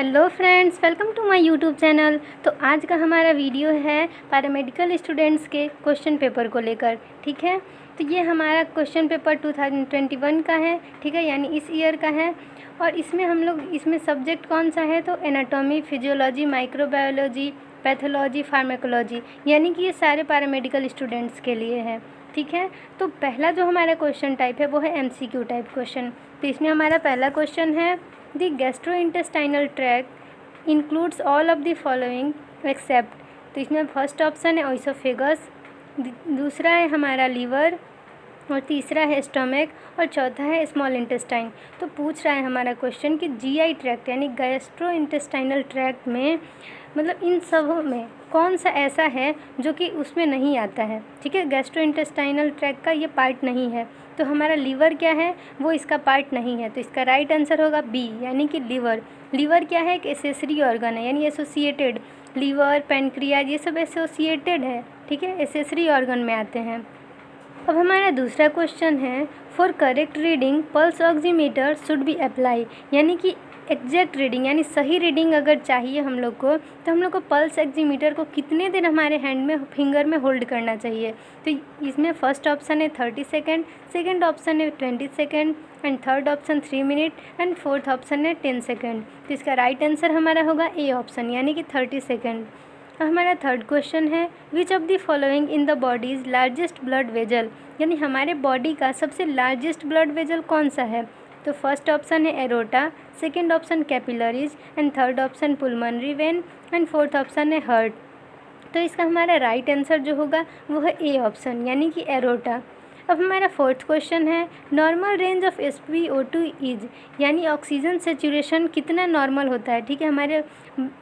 Hello friends, welcome to my YouTube channel. तो आज का हमारा वीडियो है पैरामेडिकल स्टूडेंट्स के क्वेश्चन पेपर को लेकर। ठीक है, तो ये हमारा क्वेश्चन पेपर 2021 का है। ठीक है, यानी इस ईयर का है। और इसमें सब्जेक्ट कौन सा है, तो anatomy, physiology, microbiology, pathology, pharmacology, यानी कि ये सारे पैरामेडिकल स्टूडेंट्स के लिए है। ठीक है, तो पहला जो हमारा क्वेश्चन टाइप है वो है MCQ टाइप क्वेश्चन। तो इसमें हमारा पहला क्वेश्चन है, the gastrointestinal tract includes all of the following except. तो इसमें फर्स्ट ऑप्शन है ओइसोफेगस, दूसरा है हमारा लीवर, और तीसरा है स्टमक, और चौथा है स्मॉल इंटेस्टाइन। तो पूछ रहा है हमारा क्वेश्चन कि GI ट्रैक्ट यानी गैस्ट्रोइंटेस्टाइनल ट्रैक्ट में मतलब इन सब में कौन सा ऐसा है जो कि उसमें नहीं आता है। ठीक है, गैस्ट्रोइंटेस्टाइनल ट्रैक्ट का ये पार्ट नहीं है। तो हमारा लीवर क्या है, वो इसका पार्ट नहीं है। तो इसका राइट आंसर होगा बी, यानी कि लीवर। लीवर क्या है, एक एसेसरी ऑर्गन है, यानी एसोसिएटेड। लीवर, पैनक्रियाज, ये सब एसोसिएटेड है। ठीक है, एसेसरी ऑर्गन में आते हैं। अब हमारा दूसरा क्वेश्चन है, for correct reading pulse oximeter should be apply, यानी कि एग्जैक्ट रीडिंग यानी सही रीडिंग अगर चाहिए हम लोग को, तो हम लोग को पल्स ऑक्सीमीटर को कितने देर हमारे हैंड में, फिंगर में होल्ड करना चाहिए। तो इसमें फर्स्ट ऑप्शन है 30 सेकेंड, सेकेंड ऑप्शन है 20 second, and third option 3 minute, and fourth option है 10 सेकेंड। तो इसका राइट आंसर हमारा होगा ए ऑप्शन, यानी कि 30 सेकेंड। हमारा थर्ड क्वेश्चन है, which of the following in the bodies largest blood vessel, यानी हमारे बॉडी का सबसे लार्जेस्ट ब्लड वेजल कौन सा है। तो फर्स्ट ऑप्शन है aorta, second option capillaries, and third option pulmonary vein, and fourth option है हार्ट। तो इसका हमारा राइट आंसर जो होगा वो है ए ऑप्शन, यानी कि एरोटा। अब हमारा फोर्थ क्वेश्चन है, normal range of SpO2 is, यानी ऑक्सीजन सेचुरेशन कितना नॉर्मल होता है। ठीक है, हमारे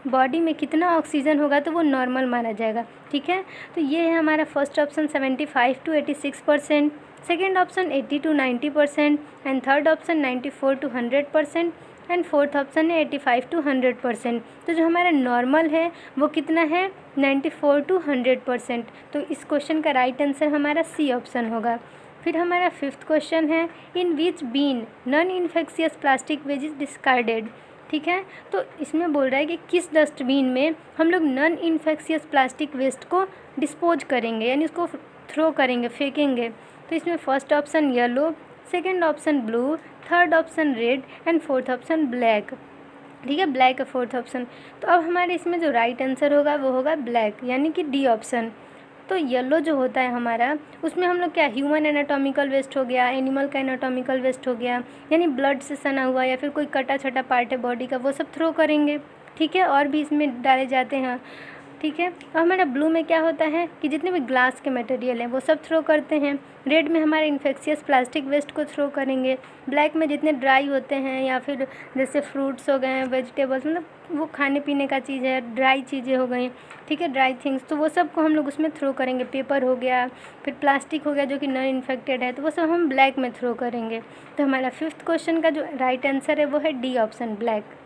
बॉडी में कितना ऑक्सीजन होगा तो वो नॉर्मल माना जाएगा। ठीक है, तो ये है हमारा first option 75 to 86%, second option 80 to 90%, and third option 94 to 100%, and fourth option है 85 to 100%। तो जो हमारा नॉर्मल है वो कितना है, 94 to 100%। तो इस क्वेश्चन का राइट आंसर हमारा सी ऑप्शन होगा। फिर हमारा फिफ्थ क्वेश्चन है, in which bin non infectious plastic waste is discarded. ठीक है, तो इसमें बोल रहा है कि किस डस्टबिन में हम लोग नॉन इन्फेक्शियस प्लास्टिक वेस्ट को डिस्पोज करेंगे, यानी उसको थ्रो करेंगे, फेंकेंगे। तो इसमें first option yellow, second option blue, third option red, and fourth option black. ठीक है, ब्लैक है फोर्थ ऑप्शन। तो अब हमारे इसमें जो राइट आंसर होगा वो होगा ब्लैक, यानी कि डी ऑप्शन। तो येलो जो होता है हमारा, उसमें हम लोग क्या, ह्यूमन एनाटॉमिकल वेस्ट हो गया, एनिमल का एनाटॉमिकल वेस्ट हो गया, यानी ब्लड से सना हुआ या फिर कोई कटा छटा पार्ट है बॉडी का, वो सब थ्रो करेंगे। ठीक है, और भी इसमें डाले जाते हैं। ठीक है, और हमारा ब्लू में क्या होता है कि जितने भी ग्लास के मटेरियल हैं वो सब थ्रो करते हैं। रेड में हमारे इन्फेक्शियस प्लास्टिक वेस्ट को थ्रो करेंगे। ब्लैक में जितने ड्राई होते हैं या फिर जैसे फ्रूट्स हो गए हैं, वेजिटेबल्स, मतलब वो खाने पीने का चीज़ है, ड्राई चीज़ें हो गई। ठीक है, ड्राई थिंग्स, तो वो सब को हम लोग उसमें थ्रो करेंगे। पेपर हो गया, फिर प्लास्टिक हो गया जो कि नॉन इन्फेक्टेड है, तो वो सब हम ब्लैक में थ्रो करेंगे। तो हमारा फिफ्थ क्वेश्चन का जो राइट आंसर है वो है डी ऑप्शन, ब्लैक।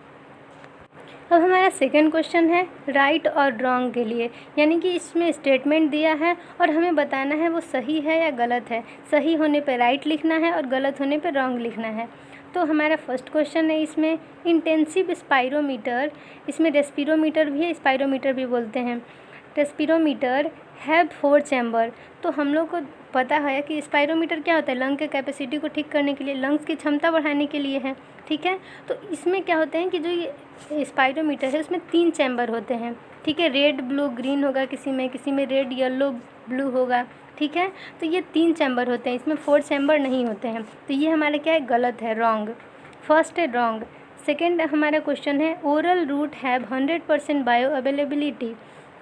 अब हमारा सेकंड क्वेश्चन है राइट और रॉन्ग के लिए, यानी कि इसमें स्टेटमेंट दिया है और हमें बताना है वो सही है या गलत है। सही होने पे राइट लिखना है और गलत होने पे रॉन्ग लिखना है। तो हमारा फर्स्ट क्वेश्चन है इसमें, इंटेंसिव स्पायरोमीटर, इसमें रेस्पिरोमीटर भी है, स्पायरोमीटर भी बोलते हैं। रेस्पिरोमीटर हैव 4 चैम्बर। तो हम लोग को पता है कि स्पायरोमीटर क्या होता है, लंग के कैपेसिटी को ठीक करने के लिए, लंग्स की क्षमता बढ़ाने के लिए है। ठीक है, तो इसमें क्या होते हैं कि जो ये स्पायरोमीटर है उसमें 3 चैम्बर होते हैं। ठीक है, रेड ब्लू ग्रीन होगा किसी में रेड येलो ब्लू होगा। ठीक है, तो ये 3 चैम्बर होते हैं, इसमें 4 चैम्बर नहीं होते हैं। तो ये हमारा क्या है, गलत है, रॉन्ग। फर्स्ट है रॉन्ग। सेकेंड हमारा क्वेश्चन है, oral route have 100% bio availability.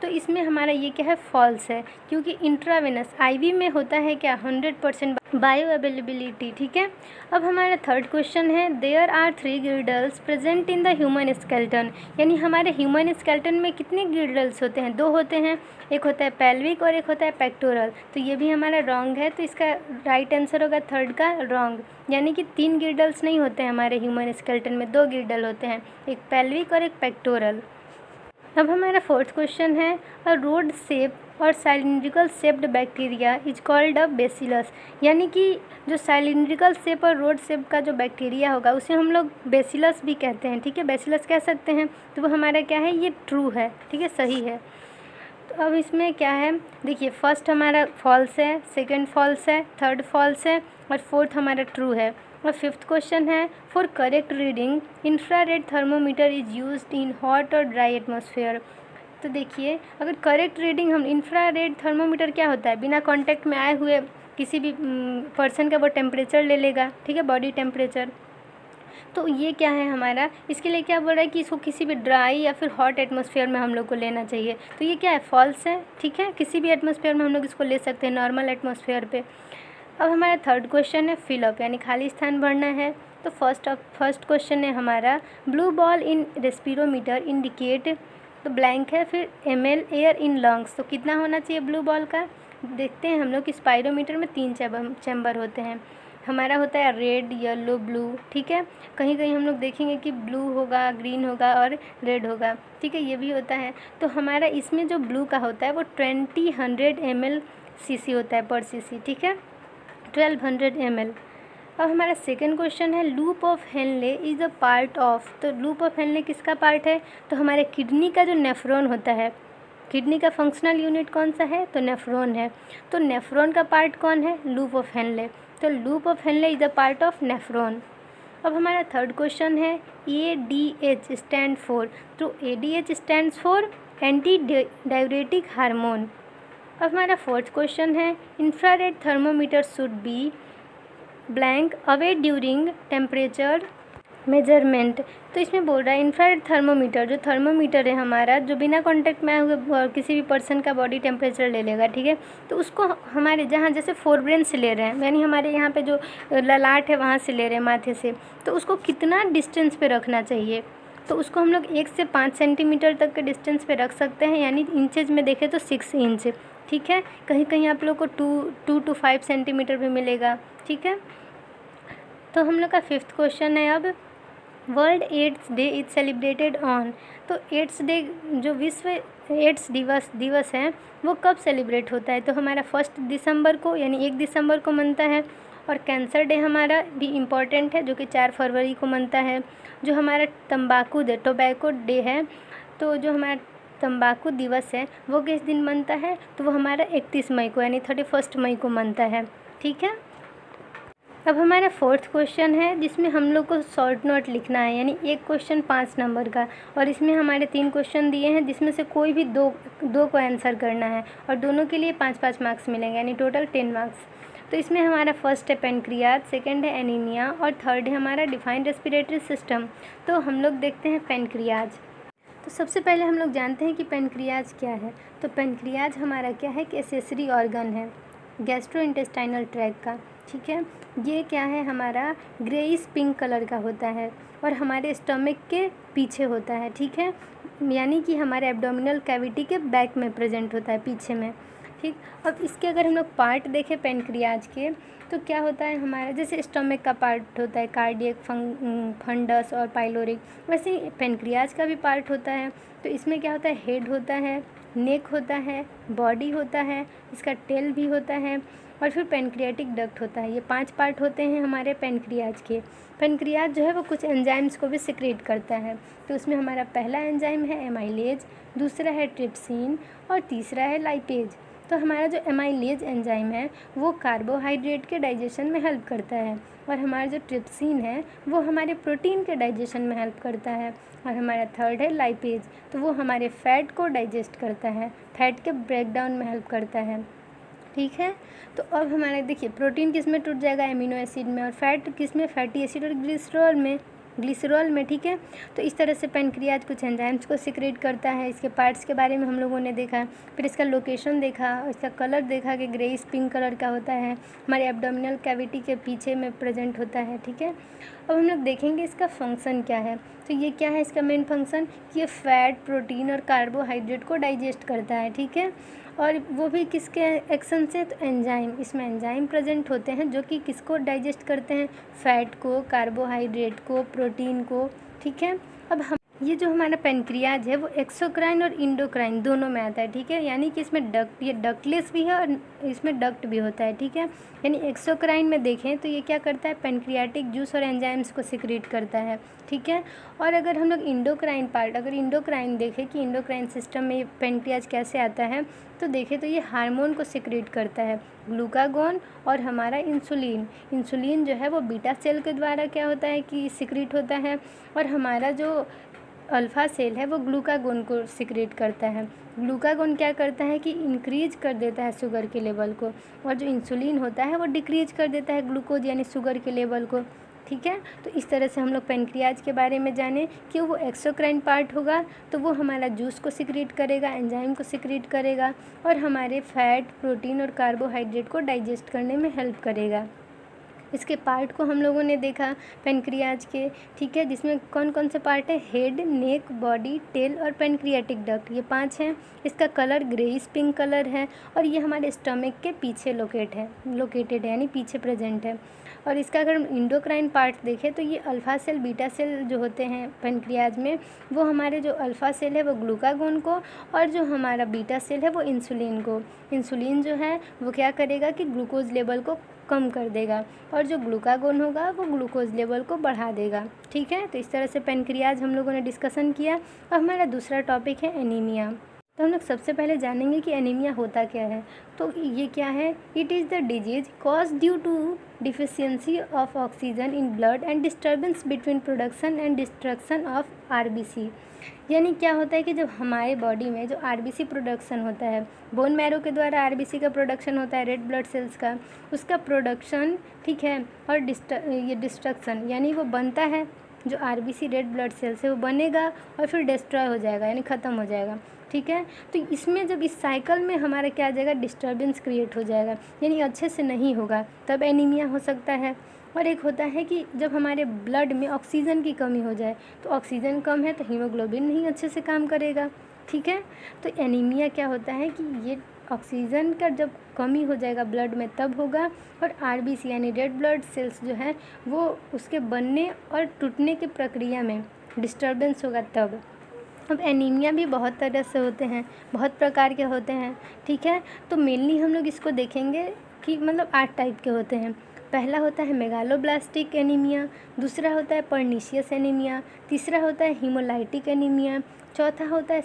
तो इसमें हमारा ये क्या है, फॉल्स है, क्योंकि इंट्रावेनस IV में होता है क्या, 100% बायो अवेलेबिलिटी। ठीक है, अब हमारा थर्ड क्वेश्चन है, there are 3 girdles present in the human skeleton, यानी हमारे ह्यूमन स्केलेटन में कितने गिल्डल्स होते हैं, 2 होते हैं। एक होता है पेल्विक और एक होता है पेक्टोरल। तो ये भी हमारा रॉन्ग है, तो इसका राइट आंसर होगा थर्ड का, रॉन्ग, यानी कि 3 गिल्डल्स नहीं होते हैं हमारे ह्यूमन स्केलेटन में, 2 गिल्डल होते हैं, एक पेल्विक और एक पेक्टोरल। अब हमारा फोर्थ क्वेश्चन है, अ रोड शेप और cylindrical shaped bacteria is called a bacillus. यानी कि जो साइलिंड्रिकल शेप और रोड शेप का जो बैक्टीरिया होगा उसे हम लोग बेसिलस भी कहते हैं, ठीक है, बेसिलस कह सकते हैं। तो वो हमारा क्या है, ये ट्रू है, ठीक है, सही है। तो अब इसमें क्या है, देखिए फर्स्ट हमारा फॉल्स है, सेकंड फॉल्स है, थर्ड फॉल्स है और फोर्थ हमारा ट्रू है। और फिफ्थ क्वेश्चन है, for correct reading infrared thermometer is used in hot और ड्राई एटमॉस्फेयर। तो देखिए अगर करेक्ट रीडिंग हम, इंफ्रारेड थर्मोमीटर क्या होता है, बिना कांटेक्ट में आए हुए किसी भी पर्सन का वो टेम्परेचर ले लेगा, ठीक है, बॉडी टेम्परेचर। तो ये क्या है हमारा, इसके लिए क्या बोल रहा है कि इसको किसी भी ड्राई या फिर हॉट एटमॉस्फेयर में हम लोग को लेना चाहिए। तो ये क्या है, फॉल्स है, ठीक है, किसी भी एटमॉस्फेयर में हम लोग इसको ले सकते हैं, नॉर्मल एटमॉस्फेयर पे। अब हमारा थर्ड क्वेश्चन है फिलअप, यानी खाली स्थान भरना है। तो फर्स्ट क्वेश्चन है हमारा, ब्लू बॉल इन रेस्पिरोमीटर इंडिकेट, तो ब्लैंक है, फिर ml एयर इन लंग्स। तो कितना होना चाहिए ब्लू बॉल का, देखते हैं हम लोग कि स्पायरोमीटर में 3 चैम्बर होते हैं। हमारा होता है रेड, येलो, ब्लू, ठीक है, कहीं कहीं हम लोग देखेंगे कि ब्लू होगा, ग्रीन होगा और रेड होगा, ठीक है, ये भी होता है। तो हमारा इसमें जो ब्लू का होता है वो 2000 ml cc होता है पर cc, ठीक है, 1200 ml। अब हमारा सेकंड क्वेश्चन है, loop of Henle is a part of. तो लूप ऑफ हेनले किसका पार्ट है, तो हमारे किडनी का जो नेफ्रॉन होता है, किडनी का फंक्शनल यूनिट कौन सा है, तो नेफ्रॉन है। तो नेफ्रॉन का पार्ट कौन है, लूप ऑफ हेनले। तो loop of Henle is a part of nephron. अब हमारा थर्ड क्वेश्चन है, ADH स्टैंड फॉर। तो ADH stands for anti diuretic hormone. अब हमारा फोर्थ क्वेश्चन है, infrared thermometer should be blank away during temperature measurement. तो इसमें बोल रहा है इंफ्रारेड थर्मोमीटर, जो थर्मोमीटर है हमारा, जो बिना कांटेक्ट में आए हुए किसी भी पर्सन का बॉडी टेम्परेचर ले लेगा, ठीक है, तो उसको हमारे जहाँ जैसे फोरब्रेन से ले रहे हैं, यानी हमारे यहाँ पे जो ललाट है वहाँ से ले रहे हैं, माथे से, तो उसको कितना डिस्टेंस पे रखना चाहिए। तो उसको हम लोग 1 से 5 सेंटीमीटर तक के डिस्टेंस पे रख सकते हैं, यानी इंचेज में देखें तो 6 इंच, ठीक है, कहीं कहीं आप लोग को 2 to 5 सेंटीमीटर भी मिलेगा, ठीक है। तो हम लोग का फिफ्थ क्वेश्चन है अब, world AIDS day is celebrated on. तो एड्स डे, जो विश्व एड्स दिवस है वो कब सेलिब्रेट होता है, तो हमारा 1 दिसंबर को, यानी 1 दिसंबर को मनता है। और कैंसर डे हमारा भी इम्पॉर्टेंट है, जो कि 4 फरवरी को मनता है। जो हमारा टोबैको डे है, तो जो हमारा तंबाकू दिवस है वो किस दिन मनता है, तो वो हमारा 31 मई को, यानी 31 मई को मनता है, ठीक है। अब हमारा फोर्थ क्वेश्चन है, जिसमें हम लोग को शॉर्ट नोट लिखना है, यानी एक क्वेश्चन 5 नंबर का, और इसमें हमारे 3 क्वेश्चन दिए हैं, जिसमें से कोई भी दो को आंसर करना है, और दोनों के लिए 5-5 मार्क्स मिलेंगे, यानी टोटल 10 मार्क्स। तो इसमें हमारा फर्स्ट है पेनक्रियाज, सेकंड है एनीमिया और थर्ड है हमारा डिफाइंड रेस्पिरेटरी सिस्टम। तो हम लोग देखते हैं पेनक्रियाज। तो सबसे पहले हम लोग जानते हैं कि पेनक्रियाज क्या है। तो पेनक्रियाज हमारा क्या है कि एक्सेसरी ऑर्गन है गैस्ट्रोइंटेस्टाइनल ट्रैक्ट का, ठीक है। ये क्या है, हमारा ग्रेइश पिंक कलर का होता है और हमारे स्टमक के पीछे होता है, ठीक है, यानी कि हमारे एब्डोमिनल कैविटी के बैक में प्रेजेंट होता है, पीछे में, ठीक। अब इसके अगर हम लोग पार्ट देखें पेनक्रियाज के, तो क्या होता है हमारा, जैसे स्टमक का पार्ट होता है कार्डियक, फंडस और पाइलोरिक, वैसे ही पेनक्रियाज का भी पार्ट होता है। तो इसमें क्या होता है, हेड होता है, नेक होता है, बॉडी होता है, इसका टेल भी होता है और फिर पेनक्रियाटिक डक्ट होता है। ये 5 पार्ट होते हैं हमारे पेनक्रियाज के। पेनक्रियाज जो है वो कुछ एंजाइम्स को भी सिक्रेट करता है। तो उसमें हमारा पहला एंजाइम है एमाइलेज, दूसरा है ट्रिप्सिन और तीसरा है लाइपेज। तो हमारा जो एमाइलेज एंजाइम है वो कार्बोहाइड्रेट के डाइजेशन में हेल्प करता है, और हमारा जो ट्रिप्सिन है वो हमारे प्रोटीन के डाइजेशन में हेल्प करता है, और हमारा थर्ड है लाइपेज, तो वो हमारे फैट को डाइजेस्ट करता है, फैट के ब्रेकडाउन में हेल्प करता है, ठीक है। तो अब हमारा देखिए प्रोटीन किस में टूट जाएगा, एमिनो एसिड में, और फैट किस में, फैटी एसिड और ग्लिसरॉल में, ठीक है। तो इस तरह से पेनक्रियाज कुछ एंजाइम्स को सिक्रेट करता है। इसके पार्ट्स के बारे में हम लोगों ने देखा, फिर इसका लोकेशन देखा, इसका कलर देखा कि ग्रेइश पिंक कलर का होता है, हमारे एब्डोमिनल कैविटी के पीछे में प्रेजेंट होता है, ठीक है। अब हम लोग देखेंगे इसका फंक्शन क्या है। तो ये क्या है इसका मेन फंक्शन, ये फैट, प्रोटीन और कार्बोहाइड्रेट को डाइजेस्ट करता है, ठीक है, और वो भी किसके एक्शन से, तो एंजाइम, इसमें एंजाइम प्रेजेंट होते हैं जो कि किसको डाइजेस्ट करते हैं, फैट को, कार्बोहाइड्रेट को, प्रोटीन को, ठीक है। अब ये जो हमारा पेनक्रियाज है वो एक्सोक्राइन और इंडोक्राइन दोनों में आता है, ठीक है। यानी कि इसमें डक्ट, ये डक्टलेस भी है और इसमें डक्ट भी होता है, ठीक है। यानी एक्सोक्राइन में देखें तो ये क्या करता है, पेनक्रियाटिक जूस और एंजाइम्स को सिक्रीट करता है, ठीक है। और अगर हम लोग इंडोक्राइन पार्ट, अगर इंडोक्राइन देखें कि इंडोक्राइन सिस्टम में पेनक्रियाज कैसे आता है, तो देखें तो ये हार्मोन को सिक्रीट करता है, ग्लूकागोन और हमारा इंसुलिन। इंसुलिन जो है वो बीटा सेल के द्वारा क्या होता है कि सिक्रीट होता है, और हमारा जो अल्फ़ा सेल है वो ग्लूकागोन को सिक्रेट करता है। ग्लूकागोन क्या करता है कि इंक्रीज कर देता है शुगर के लेवल को, और जो इंसुलिन होता है वो डिक्रीज कर देता है ग्लूकोज यानी शुगर के लेवल को, ठीक है। तो इस तरह से हम लोग पेनक्रियाज के बारे में जाने कि वो एक्सोक्राइन पार्ट होगा तो वो हमारा जूस को सिक्रीट करेगा, एंजाइम को सिक्रीट करेगा, और हमारे फैट, प्रोटीन और कार्बोहाइड्रेट को डाइजेस्ट करने में हेल्प करेगा। इसके पार्ट को हम लोगों ने देखा पेनक्रियाज के, ठीक है, जिसमें कौन कौन से पार्ट है, हेड, नेक, बॉडी, टेल और पेनक्रियाटिक डक्ट, ये 5 हैं। इसका कलर ग्रेइश पिंक कलर है, और ये हमारे स्टमक के पीछे लोकेटेड है यानी पीछे प्रेजेंट है। और इसका अगर हम इंडोक्राइन पार्ट देखें तो ये अल्फ़ा सेल, बीटा सेल जो होते हैं पेनक्रियाज में, वो हमारे जो अल्फ़ा सेल है वो ग्लूकागोन को, और जो हमारा बीटा सेल है वो इंसुलिन को। इंसुलिन जो है वो क्या करेगा कि ग्लूकोज लेवल को कम कर देगा, और जो ग्लूकागोन होगा वो ग्लूकोज लेवल को बढ़ा देगा, ठीक है। तो इस तरह से पेनक्रियाज हम लोगों ने डिस्कशन किया। और हमारा दूसरा टॉपिक है एनीमिया। तो हम लोग सबसे पहले जानेंगे कि एनीमिया होता क्या है। तो ये क्या है, it is the disease cause due to deficiency of oxygen in blood and disturbance between production and destruction of RBC. यानी क्या होता है कि जब हमारे बॉडी में जो आरबीसी प्रोडक्शन होता है, बोन मैरो के द्वारा आरबीसी का प्रोडक्शन होता है रेड ब्लड सेल्स का, उसका प्रोडक्शन, ठीक है, और ये डिस्ट्रक्शन यानी वो बनता है, जो आरबीसी रेड ब्लड सेल्स है वो बनेगा और फिर डिस्ट्रॉय हो जाएगा यानी ख़त्म हो जाएगा, ठीक है। तो इसमें जब इस साइकिल में हमारा क्या आ जाएगा, डिस्टर्बेंस क्रिएट हो जाएगा यानी अच्छे से नहीं होगा, तब एनीमिया हो सकता है। और एक होता है कि जब हमारे ब्लड में ऑक्सीजन की कमी हो जाए, तो ऑक्सीजन कम है तो हीमोग्लोबिन नहीं अच्छे से काम करेगा, ठीक है। तो एनीमिया क्या होता है कि ये ऑक्सीजन का जब कमी हो जाएगा ब्लड में तब होगा, और आरबीसी यानी रेड ब्लड सेल्स जो है वो उसके बनने और टूटने की प्रक्रिया में डिस्टर्बेंस होगा तब। अब एनीमिया भी बहुत तरह से होते हैं, बहुत प्रकार के होते हैं, ठीक है। तो मेनली हम लोग इसको देखेंगे कि मतलब 8 टाइप के होते हैं। पहला होता है मेगालोब्लास्टिक एनीमिया, दूसरा होता है पर्नीशियस एनीमिया, तीसरा होता है हीमोलाइटिक एनीमिया, चौथा होता है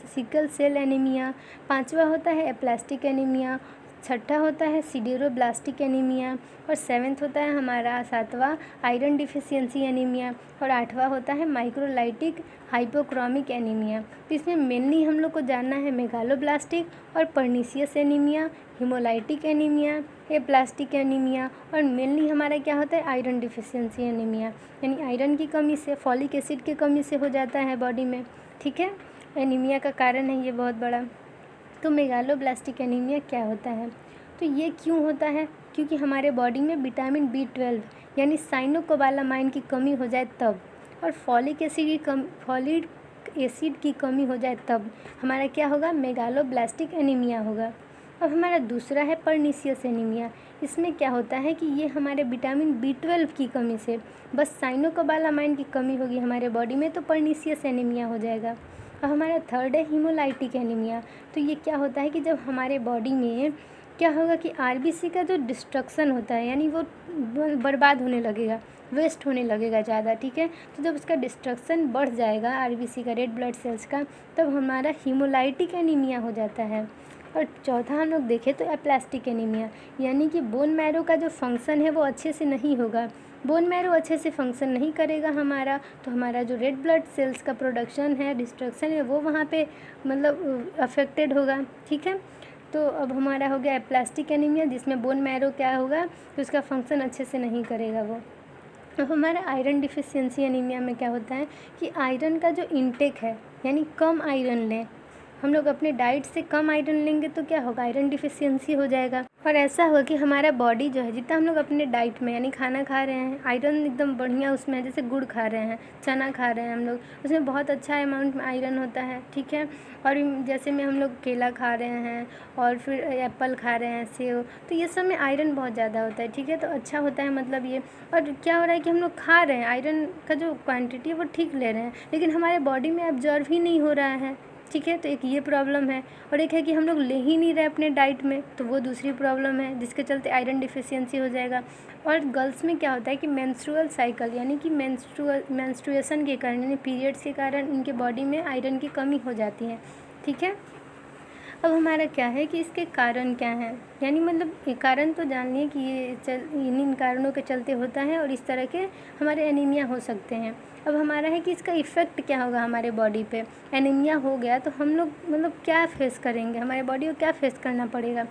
सिकल सेल एनीमिया, पांचवा होता है एप्लास्टिक एनीमिया, छठा होता है सिडेरोब्लास्टिक एनीमिया, और 7वां होता है हमारा 7वां आयरन डिफिशियंसी एनीमिया, और 8वां होता है माइक्रोलाइटिक हाइपोक्रोमिक एनीमिया। तो इसमें मेनली हम लोग को जानना है मेगालोब्लास्टिक और pernicious anaemia, haemolytic anaemia, aplastic anaemia, और मेनली हमारा क्या होता है आयरन डिफिशियंसी एनीमिया, यानी आयरन की कमी से, फॉलिक एसिड की कमी से हो जाता है बॉडी में, ठीक है। एनीमिया का कारण है ये बहुत बड़ा। तो मेगालोब्लास्टिक एनीमिया क्या होता है, तो ये क्यों होता है, क्योंकि हमारे बॉडी में विटामिन B12 यानी साइनोकोबालामाइन की कमी हो जाए तब, और फॉलिक एसिड की कमी हो जाए तब हमारा क्या होगा, मेगालोब्लास्टिक एनीमिया होगा। अब हमारा दूसरा है पर्नीशियस एनीमिया। इसमें क्या होता है कि ये हमारे विटामिन B12 की कमी से, बस साइनोकोबालामाइन की कमी होगी हमारे बॉडी में, तो पर्नीशियस एनीमिया हो जाएगा। और हमारा थर्ड है हीमोलाइटिक एनीमिया। तो ये क्या होता है कि जब हमारे बॉडी में क्या होगा कि आरबीसी का जो डिस्ट्रक्शन होता है यानी वो बर्बाद होने लगेगा, वेस्ट होने लगेगा ज़्यादा, ठीक है। तो जब उसका डिस्ट्रक्शन बढ़ जाएगा आरबीसी का, रेड ब्लड सेल्स का, तब हमारा हीमोलाइटिक एनीमिया हो जाता है। और चौथा हम लोग देखें तो एप्लास्टिक एनीमिया, यानी कि बोन मैरो का जो फंक्शन है वो अच्छे से नहीं होगा, बोन मैरो अच्छे से फंक्शन नहीं करेगा हमारा, तो हमारा जो रेड ब्लड सेल्स का प्रोडक्शन है, डिस्ट्रक्शन है, वो वहाँ पे मतलब अफेक्टेड होगा, ठीक है। तो अब हमारा हो गया एप्लास्टिक एनीमिया, जिसमें बोन मैरो क्या होगा तो उसका फंक्शन अच्छे से नहीं करेगा वो। अब हमारा आयरन डिफिशियंसी एनीमिया में क्या होता है कि आयरन का जो इंटेक है यानी कम आयरन लें हम लोग अपने डाइट से कम आयरन लेंगे तो क्या होगा, आयरन डिफिशियंसी हो जाएगा। और ऐसा होगा कि हमारा बॉडी जो है, जितना हम लोग अपने डाइट में यानी खाना खा रहे हैं, आयरन एकदम बढ़िया उसमें है। जैसे गुड़ खा रहे हैं, चना खा रहे हैं हम लोग, उसमें बहुत अच्छा अमाउंट में आयरन होता है, ठीक है। और जैसे में हम लोग केला खा रहे हैं और फिर एप्पल खा रहे हैं, सेब, तो ये सब में आयरन बहुत ज़्यादा होता है, ठीक है। तो अच्छा होता है मतलब ये। और क्या हो रहा है कि हम लोग खा रहे हैं, आयरन का जो क्वांटिटी है वो ठीक ले रहे हैं, लेकिन हमारे बॉडी में एब्जॉर्व ही नहीं हो रहा है, ठीक है। तो एक ये प्रॉब्लम है। और एक है कि हम लोग ले ही नहीं रहे अपने डाइट में, तो वो दूसरी प्रॉब्लम है, जिसके चलते आयरन डिफिशियंसी हो जाएगा। और गर्ल्स में क्या होता है कि मेंस्ट्रुअल साइकिल यानी कि मेंस्ट्रुएशन के कारण यानी पीरियड्स के कारण इनके बॉडी में आयरन की कमी हो जाती है, ठीक है। अब हमारा क्या है कि इसके कारण क्या हैं, यानी मतलब ये कारण तो जान लिए कि ये इन कारणों के चलते होता है और इस तरह के हमारे एनीमिया हो सकते हैं। अब हमारा है कि इसका इफ़ेक्ट क्या होगा हमारे बॉडी पे। एनीमिया हो गया तो हम लोग मतलब क्या फेस करेंगे, हमारे बॉडी को क्या फेस करना पड़ेगा।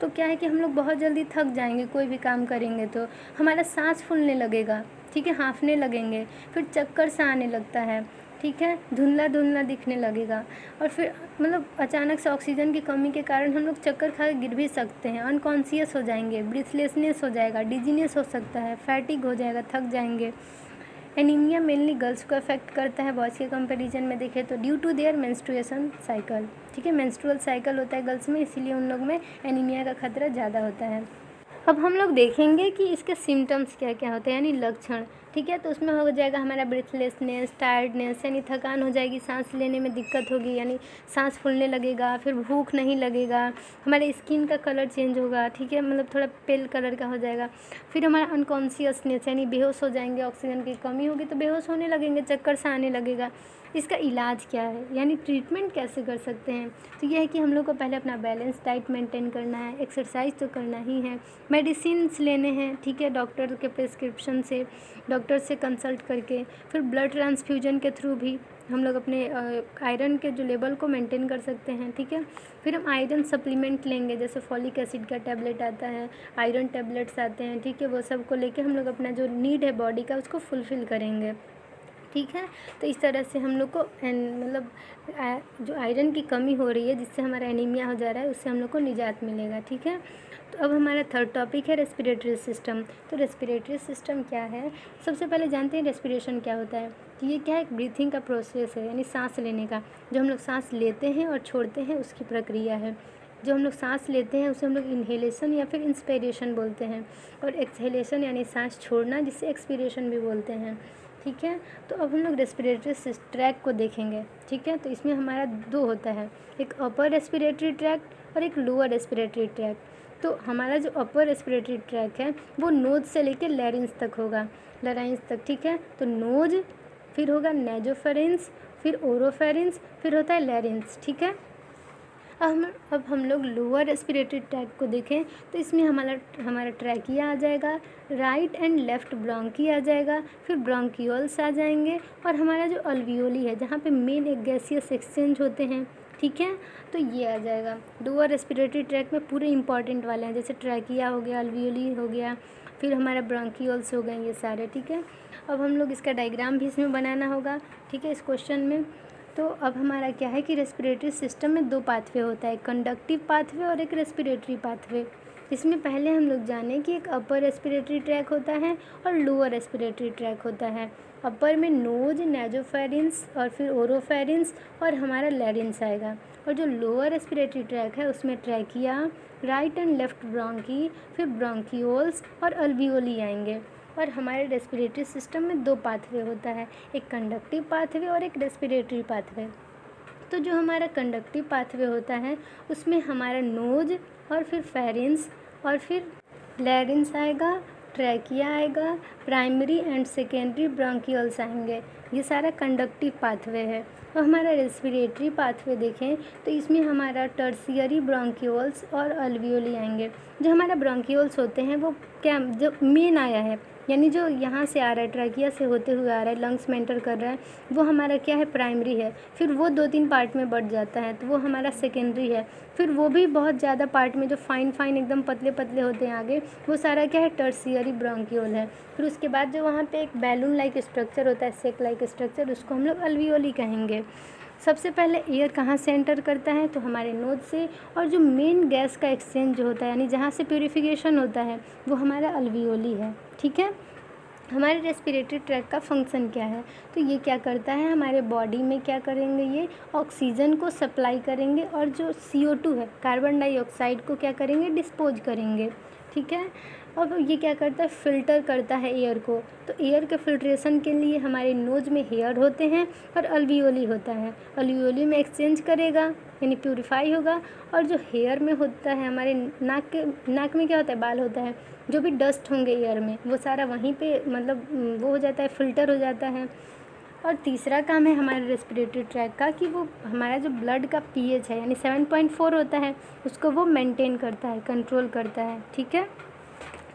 तो क्या है कि हम लोग बहुत जल्दी थक जाएंगे, कोई भी काम करेंगे तो हमारा सांस फूलने लगेगा, ठीक है, हाँफने लगेंगे, फिर चक्कर सा आने लगता है, ठीक है, धुंधला धुंधला दिखने लगेगा। और फिर मतलब अचानक से ऑक्सीजन की कमी के कारण हम लोग चक्कर खा के गिर भी सकते हैं, अनकॉन्शियस हो जाएंगे, ब्रीथलेसनेस हो जाएगा, डिजीनेस हो सकता है, फैटिग हो जाएगा, थक जाएंगे। एनीमिया मेनली गर्ल्स को अफेक्ट करता है बॉयज़ के कंपैरिजन में देखें तो, due to their menstruation cycle, ठीक है। मेंस्ट्रुअल साइकिल होता है गर्ल्स में, इसीलिए उन लोग में एनीमिया का खतरा ज़्यादा होता है। अब हम लोग देखेंगे कि इसके सिम्टम्स क्या क्या होते हैं यानी लक्षण, ठीक है। तो उसमें हो जाएगा हमारा ब्रीथलेसनेस, टायर्डनेस यानी थकान हो जाएगी, सांस लेने में दिक्कत होगी यानी सांस फूलने लगेगा, फिर भूख नहीं लगेगा, हमारे स्किन का कलर चेंज होगा, ठीक है, मतलब थोड़ा पेल कलर का हो जाएगा। फिर हमारा अनकॉन्शियसनेस यानी बेहोश हो जाएंगे, ऑक्सीजन की कमी होगी तो बेहोश होने लगेंगे, चक्कर सा आने लगेगा। इसका इलाज क्या है यानी ट्रीटमेंट कैसे कर सकते हैं, तो यह है कि हम लोग को पहले अपना बैलेंस डाइट मेंटेन करना है, एक्सरसाइज तो करना ही है, मेडिसिन्स लेने हैं, ठीक है, डॉक्टर के प्रिस्क्रिप्शन से, डॉक्टर से कंसल्ट करके। फिर ब्लड ट्रांसफ्यूजन के थ्रू भी हम लोग अपने आयरन के जो लेवल को मेंटेन कर सकते हैं, ठीक है। फिर हम आयरन सप्लीमेंट लेंगे, जैसे फॉलिक एसिड का टैबलेट आता है, आयरन टैबलेट्स आते हैं, ठीक है, वो सब को लेके हम लोग अपना जो नीड है बॉडी का उसको फुलफ़िल करेंगे, ठीक है। तो इस तरह से हम लोग को मतलब जो आयरन की कमी हो रही है जिससे हमारा एनीमिया हो जा रहा है उससे हम लोग को निजात मिलेगा, ठीक है। तो अब हमारा थर्ड टॉपिक है रेस्पिरेटरी सिस्टम। तो रेस्पिरेटरी सिस्टम क्या है, सबसे पहले जानते हैं रेस्पिरेशन क्या होता है। तो ये क्या है, एक ब्रीथिंग का प्रोसेस है यानी सांस लेने का, जो हम लोग सांस लेते हैं और छोड़ते हैं उसकी प्रक्रिया है। जो हम लोग सांस लेते हैं उसे हम लोग इन्हेलेशन या फिर इंस्पिरेशन बोलते हैं, और एक्सहेलेशन यानी सांस छोड़ना जिसे एक्सपीरेशन भी बोलते हैं, ठीक है। तो अब हम लोग रेस्पिरेटरी ट्रैक को देखेंगे, ठीक है। तो इसमें हमारा दो होता है, एक अपर रेस्पिरेटरी ट्रैक और एक लोअर रेस्पिरेटरी ट्रैक। तो हमारा जो अपर रेस्पिरेटरी ट्रैक है वो नोज से लेकर लैरिंग्स तक होगा, लैरिंग्स तक, ठीक है। तो नोज, फिर होगा नेजोफेरेंस, फिर ओरोफेरेंस, फिर होता है लैरिंग्स, ठीक है। अब हम लोग लोअर रेस्पिरेटरी ट्रैक को देखें तो इसमें हमारा ट्रैकिया आ जाएगा, राइट एंड लेफ़्ट ब्रोंकी आ जाएगा, फिर ब्रोंकियोल्स आ जाएंगे, और हमारा जो अल्वियोली है जहाँ पे मेन एक गैसियस एक्सचेंज होते हैं, ठीक है, तो ये आ जाएगा। लोअर रेस्पिरेटरी ट्रैक में पूरे इंपॉर्टेंट वाले हैं, जैसे ट्रैकिया हो गया, अल्वियोली हो गया, फिर हमारा ब्रोंकियोल्स हो गए, ये सारे, ठीक है। अब हम लोग इसका डायग्राम भी इसमें बनाना होगा, ठीक है, इस क्वेश्चन में। तो अब हमारा क्या है कि रेस्पिरेटरी सिस्टम में दो पाथवे होता है, कंडक्टिव पाथवे और एक रेस्पिरेटरी पाथवे। इसमें पहले हम लोग जानें कि एक अपर रेस्पिरेटरी ट्रैक होता है और लोअर रेस्पिरेटरी ट्रैक होता है। अपर में नोज, नेजोफेरेंस और फिर ओरोफेरेंस और हमारा लैरिंग्स आएगा, और जो लोअर रेस्पिरेटरी ट्रैक है उसमें trachea, right and left bronchi, फिर ब्रोंकियोल्स और अल्वियोली आएंगे। और हमारे रेस्पिरेटरी सिस्टम में दो पाथवे होता है, एक कंडक्टिव पाथवे और एक रेस्पिरेटरी पाथवे। तो जो हमारा कंडक्टिव पाथवे होता है उसमें हमारा नोज और फिर फेरेंस और फिर लैरिंग्स आएगा, ट्रैकिया आएगा, प्राइमरी एंड सेकेंडरी ब्रोंकियल्स आएंगे, ये सारा कंडक्टिव पाथवे है। और हमारा रेस्पिरेटरी पाथवे देखें तो इसमें हमारा टर्शियरी ब्रोंकियोल्स और अल्वियोली आएंगे। जो हमारा ब्रोंकियोल्स होते हैं वो क्या, जो मेन आया है यानी जो यहाँ से आ रहा है, ट्रैकिया से होते हुए आ रहा है, लंग्स में एंटर कर रहा है, वो हमारा क्या है, प्राइमरी है। फिर वो 2-3 पार्ट में बढ़ जाता है तो वो हमारा सेकेंडरी है। फिर वो भी बहुत ज़्यादा पार्ट में जो फाइन एकदम पतले पतले होते हैं आगे, वो सारा क्या है, टर्शियरी ब्रोंकियोल है। फिर उसके बाद जो वहाँ पे एक बैलून लाइक स्ट्रक्चर होता है, सेक लाइक स्ट्रक्चर, उसको हम लोग अल्वियोली कहेंगे। सबसे पहले एयर कहाँ से एंटर करता है, तो हमारे नोज से, और जो मेन गैस का एक्सचेंज जो होता है यानी जहाँ से प्यूरिफिकेशन होता है वो हमारा अल्वियोली है। ठीक है। हमारे रेस्पिरेटरी ट्रैक का फंक्शन क्या है, तो ये क्या करता है, हमारे बॉडी में क्या करेंगे, ये ऑक्सीजन को सप्लाई करेंगे और जो CO2 है, कार्बन डाइऑक्साइड को क्या करेंगे, डिस्पोज करेंगे। ठीक है। अब ये क्या करता है, फ़िल्टर करता है एयर को। तो एयर के फिल्ट्रेशन के लिए हमारे नोज में हेयर होते हैं और अल्वियोली होता है। अल्वियोली में एक्सचेंज करेगा यानी प्यूरिफाई होगा, और जो हेयर में होता है, हमारे नाक में क्या होता है, बाल होता है, जो भी डस्ट होंगे एयर में वो सारा वहीं पे मतलब वो हो जाता है, फ़िल्टर हो जाता है। और तीसरा काम है हमारे रेस्पिरेटरी ट्रैक का कि वो हमारा जो ब्लड का pH है यानी 7.4 होता है, उसको वो मेंटेन करता है, कंट्रोल करता है। ठीक है।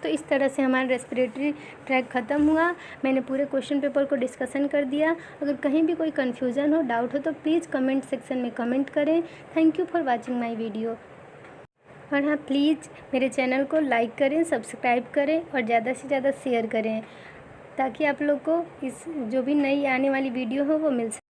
तो इस तरह से हमारा रेस्पिरेटरी ट्रैक ख़त्म हुआ। मैंने पूरे क्वेश्चन पेपर को डिस्कशन कर दिया। अगर कहीं भी कोई कन्फ्यूज़न हो, डाउट हो तो प्लीज़ कमेंट सेक्शन में कमेंट करें। Thank you for watching my video. और हाँ, प्लीज़ मेरे चैनल को लाइक करें, सब्सक्राइब करें और ज़्यादा से ज़्यादा शेयर करें, ताकि आप लोग को इस जो भी नई आने वाली वीडियो हो वो मिल सके।